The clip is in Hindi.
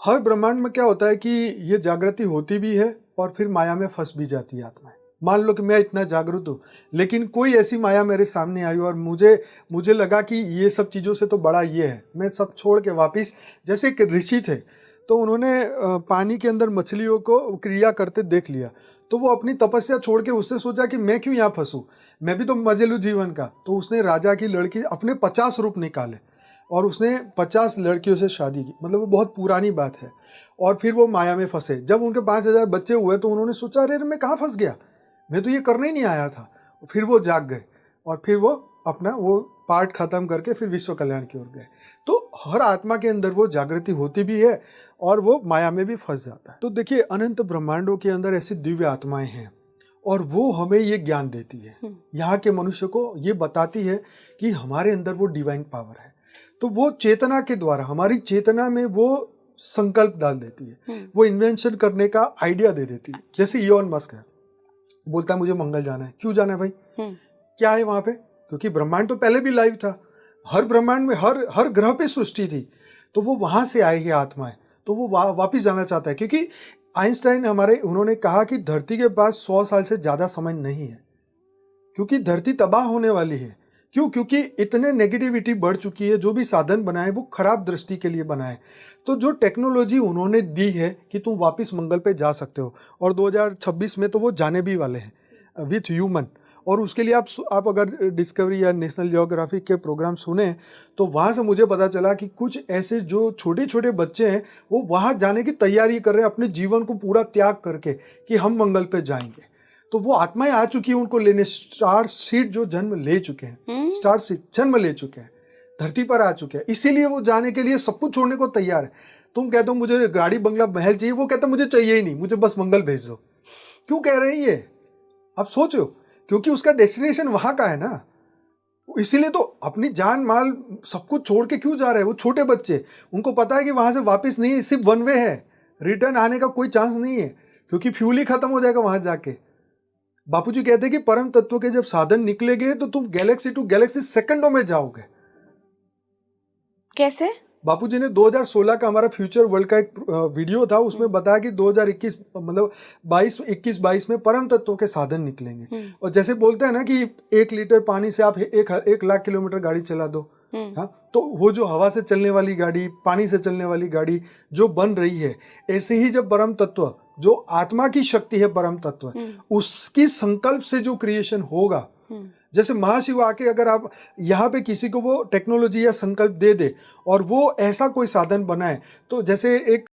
हर ब्रह्मांड में क्या होता है कि ये जागृति होती भी है और फिर माया में फंस भी जाती है आत्माएं। मान लो कि मैं इतना जागरूक हूँ, लेकिन कोई ऐसी माया मेरे सामने आई और मुझे मुझे लगा कि ये सब चीज़ों से तो बड़ा ये है, मैं सब छोड़ के वापस, जैसे एक ऋषि थे तो उन्होंने पानी के अंदर मछलियों को क्रिया करते देख लिया, तो वो अपनी तपस्या छोड़ के उसने सोचा कि मैं क्यों यहाँ फंसूँ, मैं भी तो मजे लूँ जीवन का। तो उसने राजा की लड़की अपने 50 रूप निकाले और उसने 50 लड़कियों से शादी की, मतलब वो बहुत पुरानी बात है। और फिर वो माया में फंसे। जब उनके 5000 बच्चे हुए तो उन्होंने सोचा अरे मैं कहाँ फंस गया, मैं तो ये करने ही नहीं आया था। फिर वो जाग गए और फिर वो अपना वो पार्ट खत्म करके फिर विश्व कल्याण की ओर गए। तो हर आत्मा के अंदर वो जागृति होती भी है और वो माया में भी फंस जाता है। तो देखिए, अनंत ब्रह्मांडों के अंदर ऐसी दिव्य आत्माएं हैं और वो हमें ये ज्ञान देती है, यहाँ के मनुष्य को ये बताती है कि हमारे अंदर वो डिवाइन पावर है। तो वो चेतना के द्वारा, हमारी चेतना में वो संकल्प डाल देती है, वो इन्वेंशन करने का आइडिया दे देती है। जैसे इलोन मस्क है, बोलता है मुझे मंगल जाना है। क्यों जाना है भाई, क्या है वहां पे? क्योंकि ब्रह्मांड तो पहले भी लाइव था, हर ब्रह्मांड में हर ग्रह पे सृष्टि थी, तो वो वहां से आई है आत्माएं, तो वो वापिस जाना चाहता है। क्योंकि आइंस्टाइन उन्होंने कहा कि धरती के पास 100 साल से ज्यादा समय नहीं है, क्योंकि धरती तबाह होने वाली है। क्यों? क्योंकि इतने नेगेटिविटी बढ़ चुकी है, जो भी साधन बनाए वो खराब दृष्टि के लिए बनाए। तो जो टेक्नोलॉजी उन्होंने दी है कि तुम वापस मंगल पे जा सकते हो, और 2026 में तो वो जाने भी वाले हैं विथ ह्यूमन। और उसके लिए आप अगर डिस्कवरी या नेशनल जियोग्राफिक के प्रोग्राम सुने तो वहाँ से मुझे पता चला कि कुछ ऐसे जो छोटे छोटे बच्चे हैं वो वहाँ जाने की तैयारी कर रहे हैं, अपने जीवन को पूरा त्याग करके कि हम मंगल पे जाएंगे। तो वो आत्माएं आ चुकी है उनको लेने, स्टार सीड जो जन्म ले चुके हैं, स्टार सीड जन्म ले चुके हैं, धरती पर आ चुके हैं, इसीलिए वो जाने के लिए सब कुछ छोड़ने को तैयार है। तुम कहते हो मुझे गाड़ी बंगला महल चाहिए, वो कहता मुझे चाहिए ही नहीं, मुझे बस मंगल भेज दो। क्यों कह रहे हैं ये, आप सोचो? क्योंकि उसका डेस्टिनेशन वहां का है ना, इसीलिए तो अपनी जान माल सब कुछ छोड़ के क्यों जा रहे हैं। वो छोटे बच्चे, उनको पता है कि वहां से वापस नहीं, सिर्फ वन वे है, रिटर्न आने का कोई चांस नहीं है, क्योंकि फ्यूल ही खत्म हो जाएगा वहां जाके। बापूजी कहते हैं कि परम तत्व के जब साधन निकलेंगे तो तुम गैलेक्सी टू गैलेक्सी सेकंडों में जाओगे। कैसे? बापूजी ने 2016 का हमारा फ्यूचर वर्ल्ड का एक वीडियो था, उसमें बताया कि 2021 मतलब 21-22 में परम तत्वों के साधन निकलेंगे। और जैसे बोलते हैं ना कि 1 लीटर पानी से आप 1 लाख किलोमीटर गाड़ी चला दो, हाँ, तो वो जो हवा से चलने वाली गाड़ी, पानी से चलने वाली गाड़ी जो बन रही है, ऐसे ही जब परम तत्व जो आत्मा की शक्ति है, परम तत्व उसकी संकल्प से जो क्रिएशन होगा, जैसे महाशिव आके अगर आप यहाँ पे किसी को वो टेक्नोलॉजी या संकल्प दे दे और वो ऐसा कोई साधन बनाए, तो जैसे एक